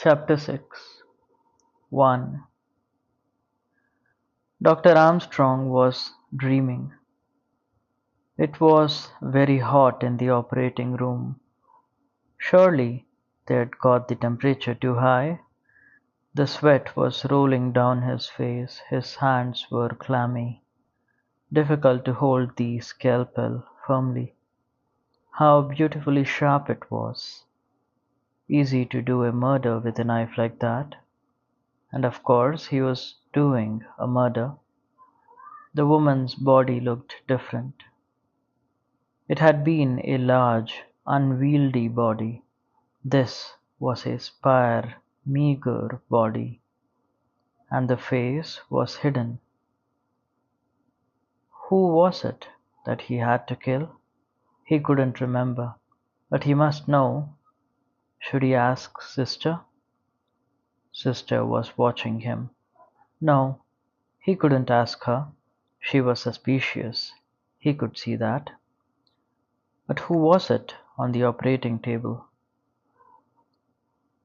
Chapter 6 1. Dr. Armstrong was dreaming. It was very hot in the operating room. Surely they'd got the temperature too high. The sweat was rolling down his face, his hands were clammy, difficult to hold the scalpel firmly. How beautifully sharp it was. Easy to do a murder with a knife like that. And of course he was doing a murder. The woman's body looked different. It had been a large, unwieldy body. This was a spare, meagre body, and the face was hidden. Who was it that he had to kill? He couldn't remember, but he must know. Should he ask Sister? Sister was watching him. No, he couldn't ask her. She was suspicious. He could see that. But who was it on the operating table?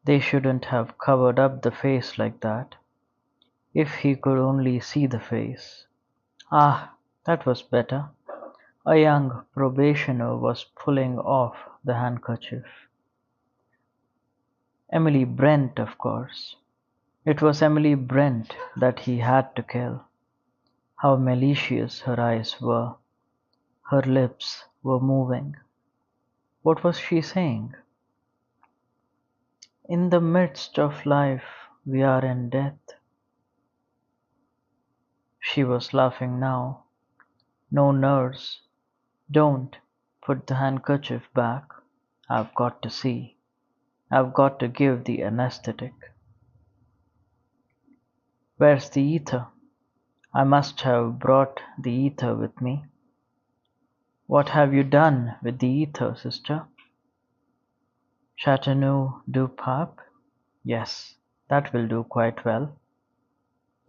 They shouldn't have covered up the face like that. If he could only see the face. Ah, that was better. A young probationer was pulling off the handkerchief. Emily Brent, of course. It was Emily Brent that he had to kill. How malicious her eyes were. Her lips were moving. What was she saying? In the midst of life we are in death. She was laughing now. No, nurse, don't put the handkerchief back. I've got to see. I've got to give the anesthetic. Where's the ether? I must have brought the ether with me. What have you done with the ether, sister? Chateauneuf du Pape? Yes, that will do quite well.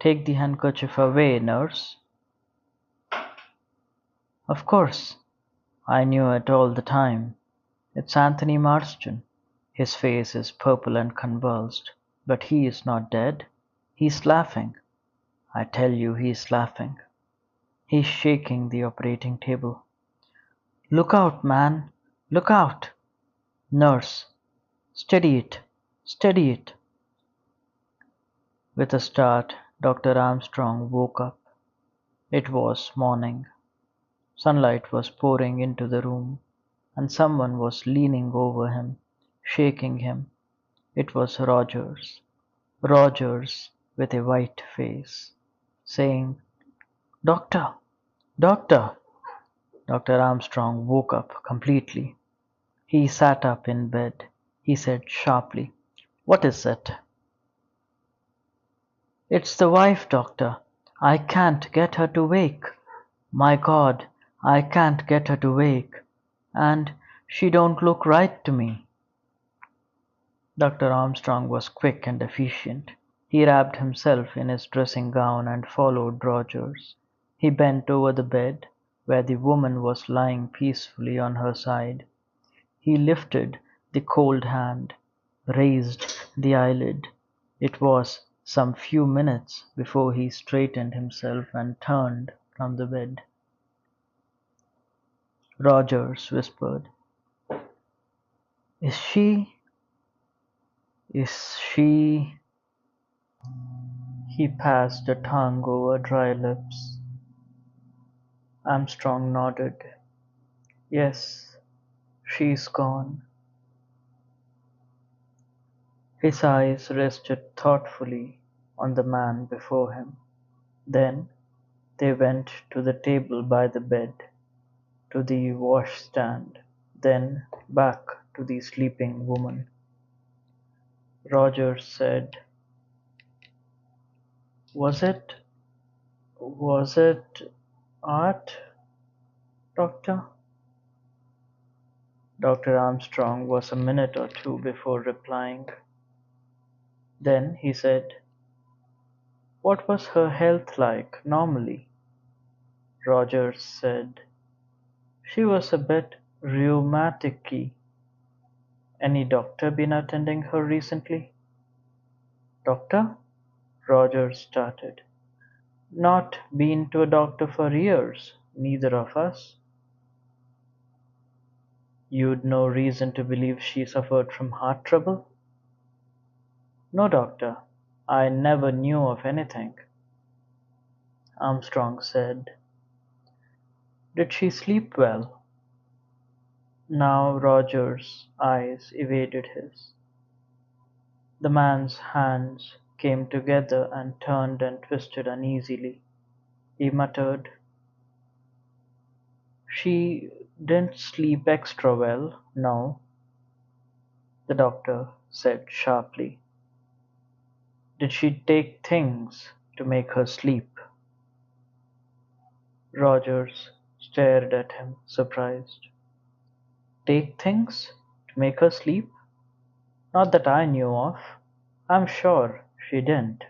Take the handkerchief away, nurse. Of course, I knew it all the time. It's Anthony Marston. His face is purple and convulsed, but he is not dead. He's laughing. I tell you he's laughing. He's shaking the operating table. Look out, man! Look out! Nurse, steady it! Steady it! With a start, Dr. Armstrong woke up. It was morning. Sunlight was pouring into the room, and someone was leaning over him, shaking him. It was Rogers. Rogers with a white face, saying, Doctor! Doctor! Dr. Armstrong woke up completely. He sat up in bed. He said sharply, What is it? It's the wife, doctor. I can't get her to wake. My God, I can't get her to wake. And she don't look right to me. Dr. Armstrong was quick and efficient. He wrapped himself in his dressing gown and followed Rogers. He bent over the bed, where the woman was lying peacefully on her side. He lifted the cold hand, raised the eyelid. It was some few minutes before he straightened himself and turned from the bed. Rogers whispered, Is she? Is she? He passed a tongue over dry lips. Armstrong nodded. Yes, she's gone. His eyes rested thoughtfully on the man before him. Then they went to the table by the bed, to the washstand, then back to the sleeping woman. Rogers said, Was it art, doctor? Dr. Armstrong was a minute or two before replying. Then he said, What was her health like normally? Rogers said, She was a bit rheumatic-y. Any doctor been attending her recently? Doctor? Roger started. Not been to a doctor for years, neither of us. You'd no reason to believe she suffered from heart trouble? No, doctor. I never knew of anything, Armstrong said. Did she sleep well? Now Roger's eyes evaded his. The man's hands came together and turned and twisted uneasily. He muttered, "She didn't sleep extra well, no," the doctor said sharply. "Did she take things to make her sleep?" Rogers stared at him, surprised. "Take things to make her sleep? Not that I knew of. I'm sure she didn't."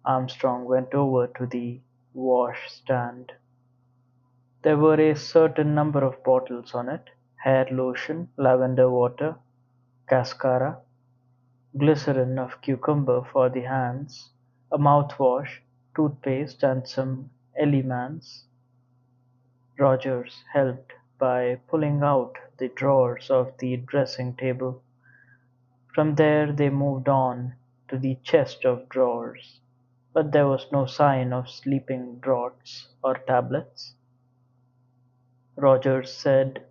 Armstrong went over to the wash-stand. There were a certain number of bottles on it: hair lotion, lavender water, cascara, glycerin of cucumber for the hands, a mouthwash, toothpaste, and some elements. Rogers helped by pulling out the drawers of the dressing-table. From there they moved on to the chest of drawers, but there was no sign of sleeping draughts or tablets. Rogers said,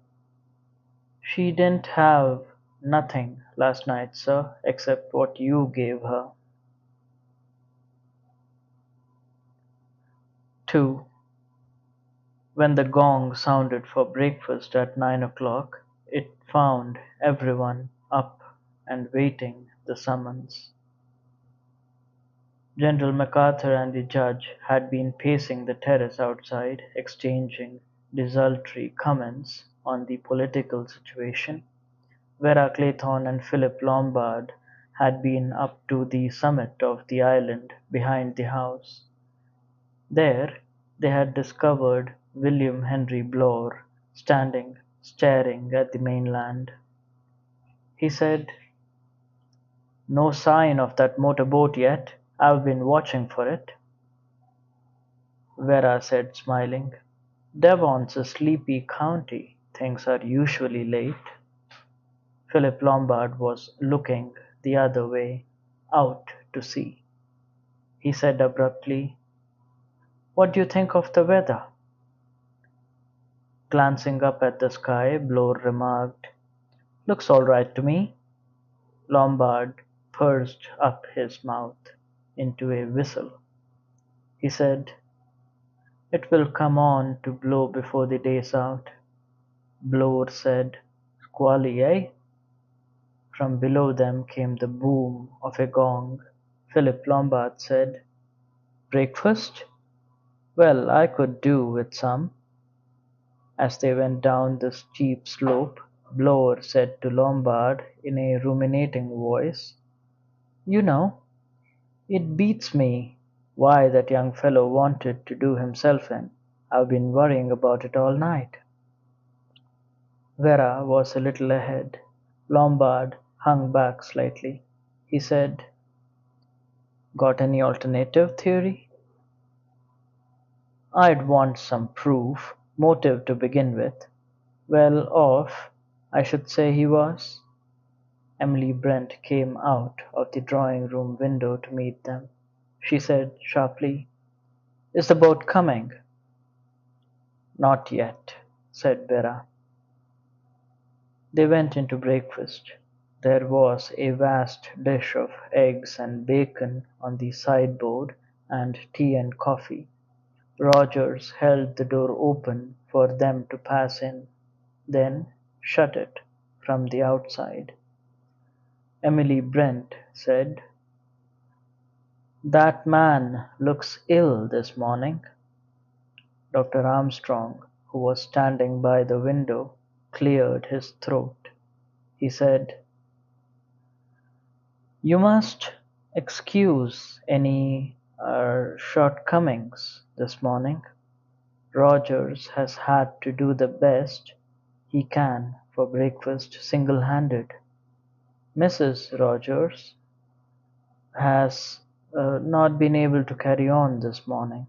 "She didn't have nothing last night, sir, except what you gave her." 2. When the gong sounded for breakfast at 9 o'clock, it found everyone up and waiting the summons. General MacArthur and the judge had been pacing the terrace outside, exchanging desultory comments on the political situation. Vera Clayton and Philip Lombard had been up to the summit of the island behind the house. There they had discovered William Henry Bloor standing staring at the mainland. He said, "No sign of that motor boat yet. I've been watching for it." Vera said, smiling, "Devon's a sleepy county. Things are usually late." Philip Lombard was looking the other way, out to sea. He said abruptly, "What do you think of the weather?" Glancing up at the sky, Bloor remarked, "Looks all right to me." Lombard pursed up his mouth into a whistle. He said, "It will come on to blow before the day's out." Bloor said, "Squally, eh?" From below them came the boom of a gong. Philip Lombard said, "Breakfast? Well, I could do with some." As they went down the steep slope, Bloor said to Lombard in a ruminating voice, "You know, it beats me why that young fellow wanted to do himself in. I've been worrying about it all night." Vera was a little ahead. Lombard hung back slightly. He said, "Got any alternative theory?" "I'd want some proof, motive to begin with." "Well off, I should say he was." Emily Brent came out of the drawing-room window to meet them. She said sharply, "Is the boat coming?" "Not yet," said Vera. They went into breakfast. There was a vast dish of eggs and bacon on the sideboard, and tea and coffee. Rogers held the door open for them to pass in, then shut it from the outside. Emily Brent said, "That man looks ill this morning." Dr. Armstrong, who was standing by the window, cleared his throat. He said, "You must excuse any shortcomings this morning. Rogers has had to do the best he can for breakfast single-handed. Mrs. Rogers has not been able to carry on this morning,"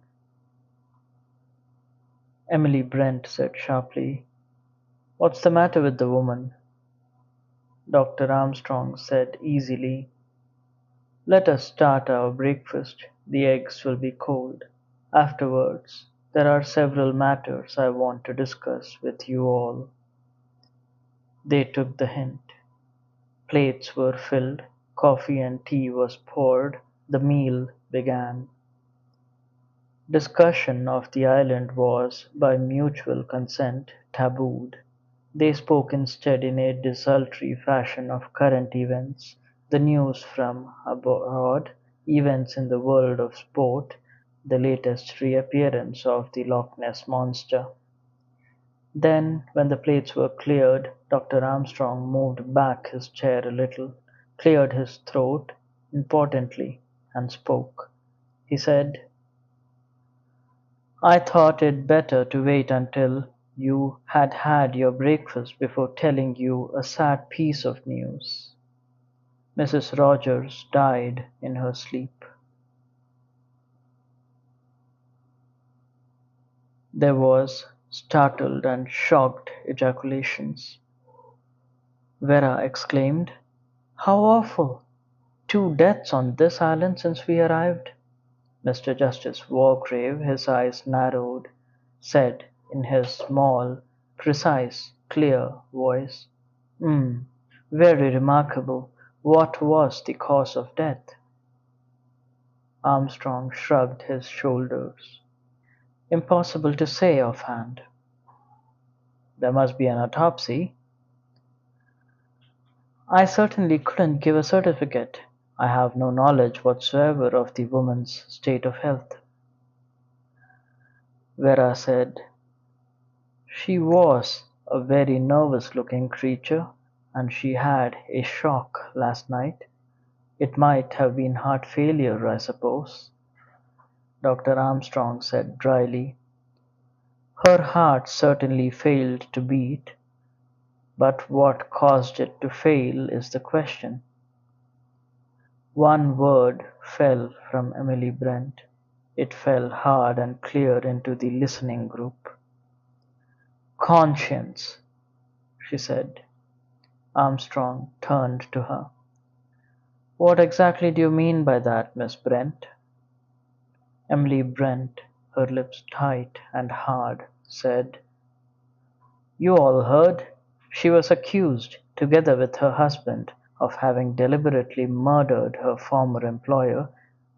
Emily Brent said sharply. "What's the matter with the woman?" Dr. Armstrong said easily. "Let us start our breakfast. The eggs will be cold. Afterwards, there are several matters I want to discuss with you all." They took the hint. Plates were filled, coffee and tea was poured, the meal began. Discussion of the island was, by mutual consent, tabooed. They spoke instead in a desultory fashion of current events, the news from abroad, events in the world of sport, the latest reappearance of the Loch Ness Monster. Then, when the plates were cleared, Dr. Armstrong moved back his chair a little, cleared his throat importantly, and spoke. He said, "I thought it better to wait until you had had your breakfast before telling you a sad piece of news. Mrs. Rogers died in her sleep." There was startled and shocked ejaculations. Vera exclaimed, "How awful! 2 deaths on this island since we arrived." Mr. Justice Wargrave, his eyes narrowed, said in his small, precise, clear voice, very remarkable. What was the cause of death?" Armstrong shrugged his shoulders. "Impossible to say offhand." "There must be an autopsy." "I certainly couldn't give a certificate. I have no knowledge whatsoever of the woman's state of health." Vera said, "She was a very nervous-looking creature, and she had a shock last night. It might have been heart failure, I suppose." Dr. Armstrong said dryly, "Her heart certainly failed to beat, but what caused it to fail is the question." One word fell from Emily Brent. It fell hard and clear into the listening group. "Conscience," she said. Armstrong turned to her. "What exactly do you mean by that, Miss Brent?" Emily Brent, her lips tight and hard, said, "You all heard. She was accused, together with her husband, of having deliberately murdered her former employer,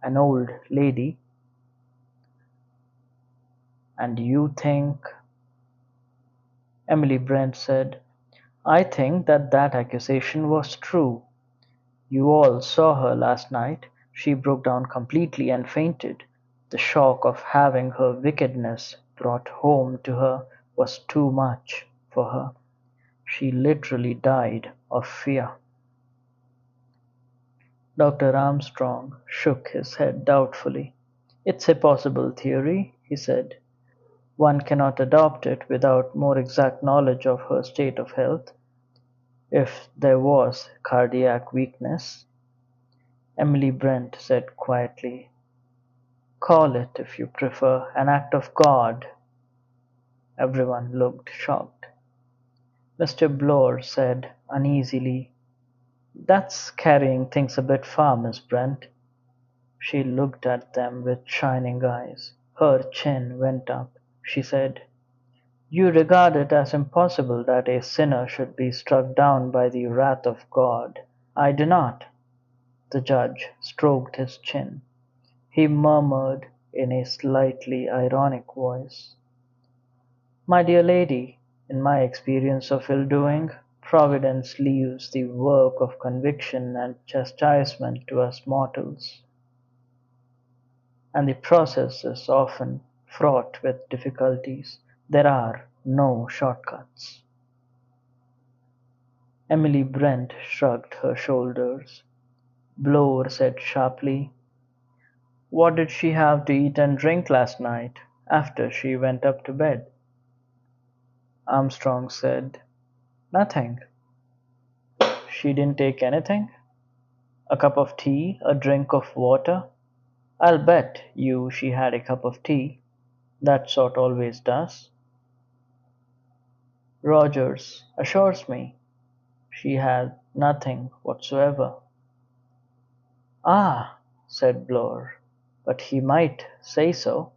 an old lady." "And you think—" Emily Brent said, "I think that that accusation was true. You all saw her last night. She broke down completely and fainted. The shock of having her wickedness brought home to her was too much for her. She literally died of fear." Dr. Armstrong shook his head doubtfully. "It's a possible theory," he said. "One cannot adopt it without more exact knowledge of her state of health. If there was cardiac weakness—" Emily Brent said quietly, "Call it, if you prefer, an act of God." Everyone looked shocked. Mr. Blore said uneasily, "That's carrying things a bit far, Miss Brent." She looked at them with shining eyes. Her chin went up. She said, "You regard it as impossible that a sinner should be struck down by the wrath of God. I do not." The judge stroked his chin. He murmured in a slightly ironic voice, "My dear lady, in my experience of ill-doing, Providence leaves the work of conviction and chastisement to us mortals, and the process is often fraught with difficulties. There are no shortcuts." Emily Brent shrugged her shoulders. Blore said sharply, "What did she have to eat and drink last night, after she went up to bed?" Armstrong said, "Nothing." "She didn't take anything?" A cup of tea, a drink of water? I'll bet you she had a cup of tea. That sort always does. Rogers assures me she had nothing whatsoever. Ah, said Bloor, but he might say so.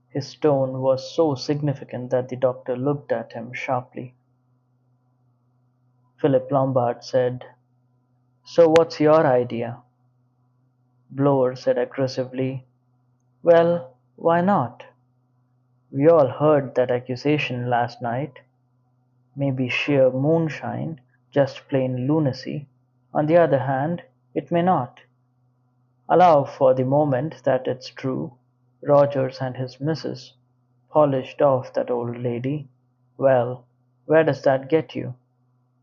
His tone was so significant that the doctor looked at him sharply. Philip Lombard said, "So what's your idea?" Bloor said aggressively, "Well, why not? We all heard that accusation last night. Maybe sheer moonshine, just plain lunacy. On the other hand, it may not. Allow for the moment that it's true. Rogers and his missus polished off that old lady. Well, where does that get you?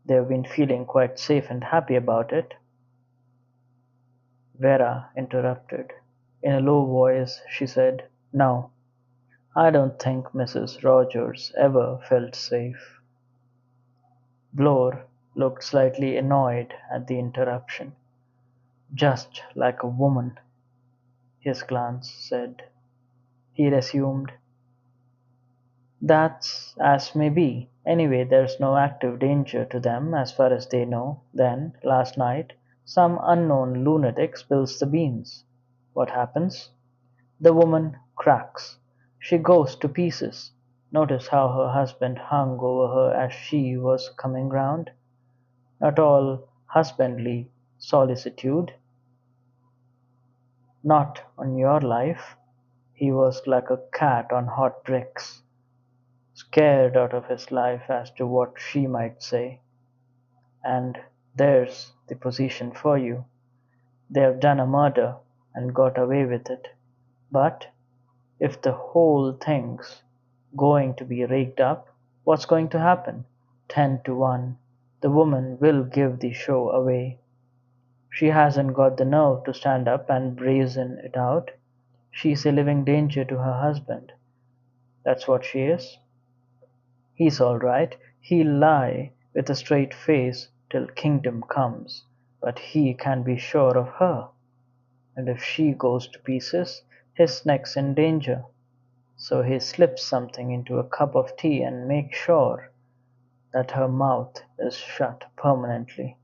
They've been feeling quite safe and happy about it." Vera interrupted. In a low voice she said, "No, I don't think Mrs. Rogers ever felt safe." Bloor looked slightly annoyed at the interruption. "Just like a woman," his glance said. He resumed, "That's as may be. Anyway, there's no active danger to them as far as they know. Then, last night, some unknown lunatic spills the beans. What happens? The woman cracks. She goes to pieces. Notice how her husband hung over her as she was coming round? Not all husbandly solicitude. Not on your life. He was like a cat on hot bricks, scared out of his life as to what she might say. And there's the position for you. They've done a murder and got away with it. But if the whole thing's going to be raked up, what's going to happen? 10 to 1, the woman will give the show away. She hasn't got the nerve to stand up and brazen it out. She's a living danger to her husband. That's what she is. He's all right. He'll lie with a straight face till kingdom comes, but he can be sure of her. And if she goes to pieces, his neck's in danger. So he slips something into a cup of tea and makes sure that her mouth is shut permanently."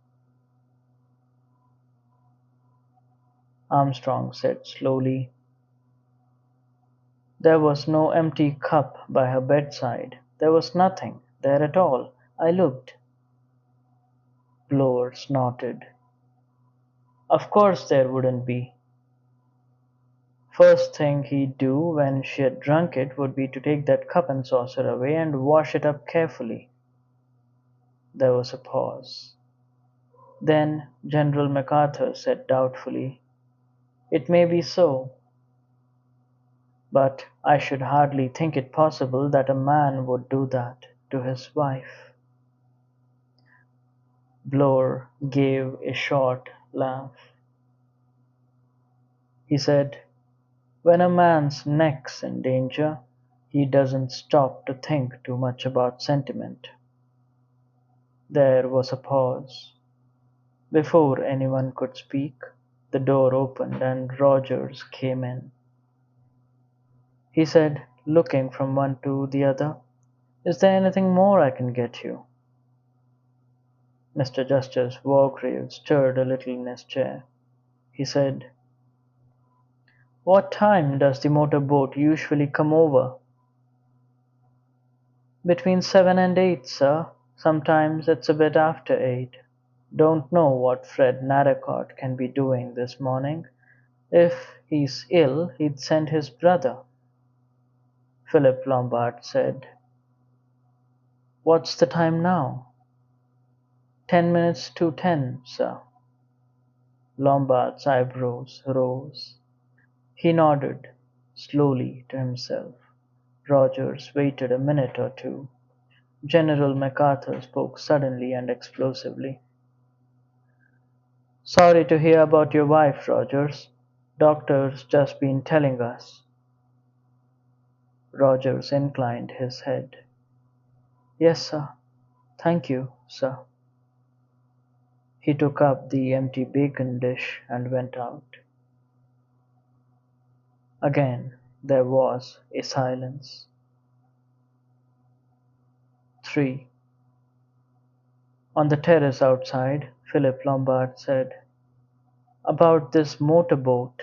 Armstrong said slowly, "There was no empty cup by her bedside. There was nothing there at all. I looked." Bloor snorted. "Of course there wouldn't be. First thing he'd do when she'd drunk it would be to take that cup and saucer away and wash it up carefully." There was a pause. Then General MacArthur said doubtfully, "It may be so, but I should hardly think it possible that a man would do that to his wife." Bloor gave a short laugh. He said, "When a man's neck's in danger, he doesn't stop to think too much about sentiment." There was a pause. Before anyone could speak, the door opened and Rogers came in. He said, looking from one to the other, "Is there anything more I can get you?" Mr. Justice Wargrave stirred a little in his chair. He said, "What time does the motor boat usually come over?" "Between 7 and 8, sir. Sometimes it's a bit after 8. Don't know what Fred Narracott can be doing this morning. If he's ill, he'd send his brother." Philip Lombard said, "What's the time now?" 10 minutes to 10, sir." Lombard's eyebrows rose. He nodded slowly to himself. Rogers waited a minute or two. General MacArthur spoke suddenly and explosively. "Sorry to hear about your wife, Rogers. Doctor's just been telling us." Rogers inclined his head. "Yes, sir. Thank you, sir." He took up the empty bacon dish and went out. Again there was a silence. 3. On the terrace outside, Philip Lombard said, "About this motor boat."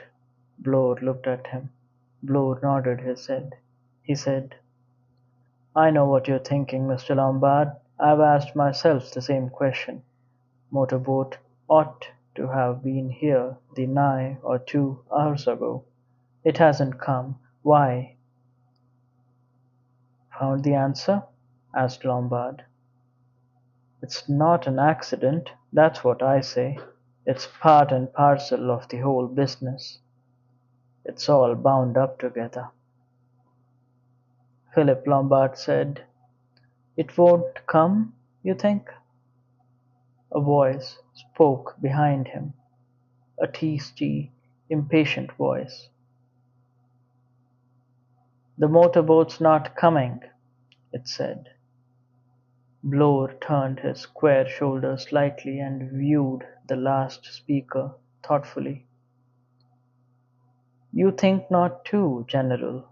Blore looked at him. Blore nodded his head. He said, "I know what you're thinking, Mr. Lombard. I've asked myself the same question. Motor boat ought to have been here the nigh or 2 hours ago. It hasn't come. Why?" "Found the answer?" asked Lombard. "It's not an accident, that's what I say. It's part and parcel of the whole business. It's all bound up together." Philip Lombard said, "It won't come, you think?" A voice spoke behind him, a tasty, impatient voice. "The motorboat's not coming," it said. Blore turned his square shoulders slightly and viewed the last speaker thoughtfully. "You think not too, General,"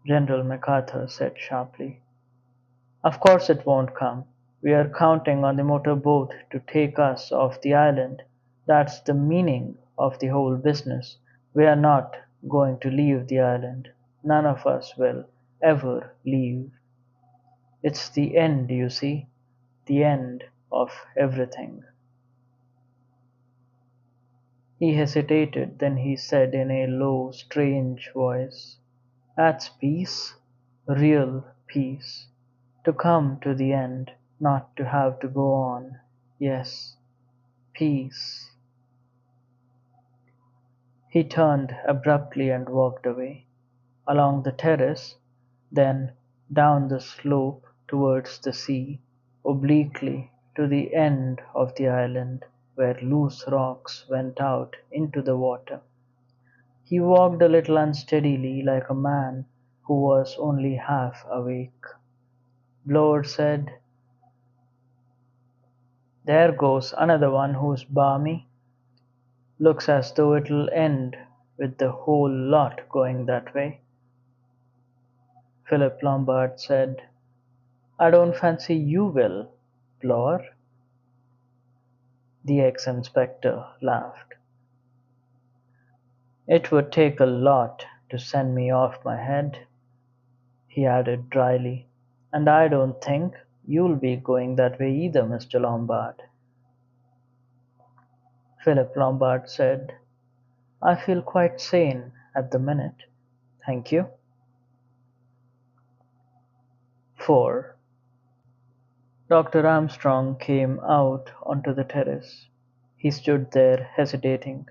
General MacArthur said sharply. "Of course it won't come. We are counting on the motor boat to take us off the island. That's the meaning of the whole business. We are not going to leave the island. None of us will ever leave. It's the end, you see, the end of everything." He hesitated, then he said in a low, strange voice, "That's peace, real peace. To come to the end, not to have to go on. Yes, peace." He turned abruptly and walked away, along the terrace, then down the slope towards the sea, obliquely to the end of the island where loose rocks went out into the water. He walked a little unsteadily, like a man who was only half awake. Blore said, "There goes another one who's balmy. Looks as though it'll end with the whole lot going that way." Philip Lombard said, "I don't fancy you will, Blore." The ex-inspector laughed. "It would take a lot to send me off my head," he added dryly, "and I don't think you'll be going that way either, Mr. Lombard." Philip Lombard said, "I feel quite sane at the minute, thank you." 4. Dr. Armstrong came out onto the terrace. He stood there hesitating.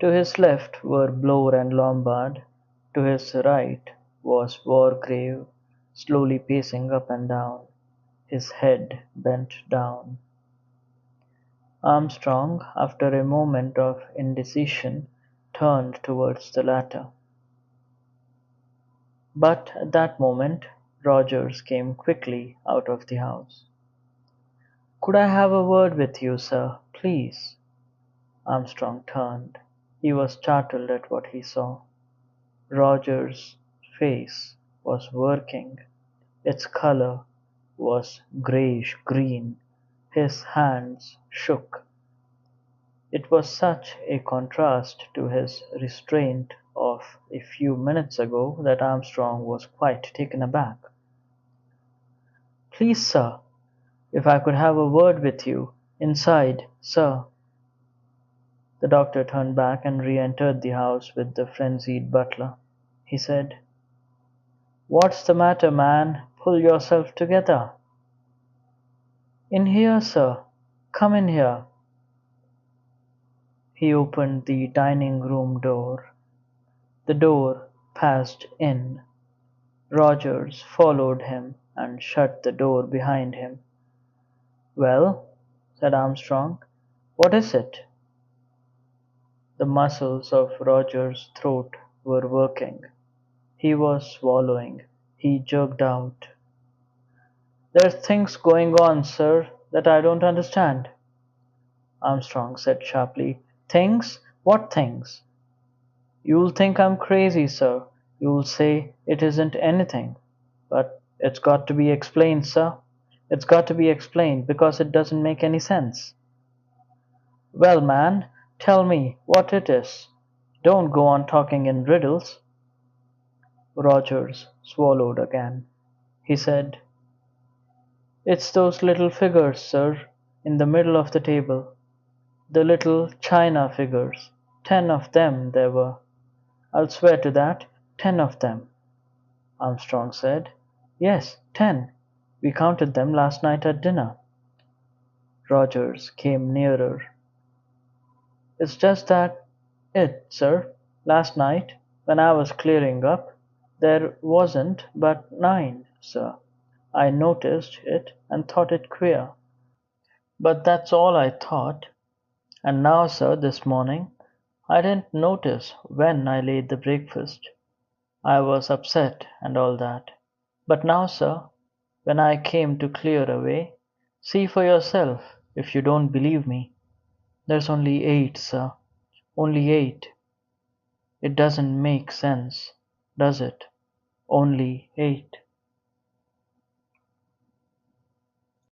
To his left were Blore and Lombard. To his right was Wargrave, slowly pacing up and down, his head bent down. Armstrong, after a moment of indecision, turned towards the latter. But at that moment Rogers came quickly out of the house. "Could I have a word with you, sir, please?" Armstrong turned. He was startled at what he saw. Roger's face was working. Its color was greyish-green. His hands shook. It was such a contrast to his restraint of a few minutes ago that Armstrong was quite taken aback. "Please, sir, if I could have a word with you inside, sir." The doctor turned back and re-entered the house with the frenzied butler. He said, "What's the matter, man? Pull yourself together." "In here, sir. Come in here." He opened the dining room door. The door passed in. Rogers followed him and shut the door behind him. "Well," said Armstrong, "what is it?" The muscles of Roger's throat were working. He was swallowing. He jerked out, "There's things going on, sir, that I don't understand?" Armstrong said sharply. "Things? What things?" "You'll think I'm crazy, sir. You'll say it isn't anything. But it's got to be explained, sir. It's got to be explained because it doesn't make any sense." "Well, man, tell me what it is. Don't go on talking in riddles." Rogers swallowed again. He said, "It's those little figures, sir, in the middle of the table. The little china figures. 10 of them there were. I'll swear to that. 10 of them." Armstrong said. "Yes, 10. We counted them last night at dinner." Rogers came nearer. "It's just that sir, last night, when I was clearing up, there wasn't but 9, sir. I noticed it and thought it queer. But that's all I thought. And now, sir, this morning, I didn't notice when I laid the breakfast. I was upset and all that. But now, sir, when I came to clear away, see for yourself if you don't believe me. There's only 8, sir. Only 8. It doesn't make sense, does it? Only 8."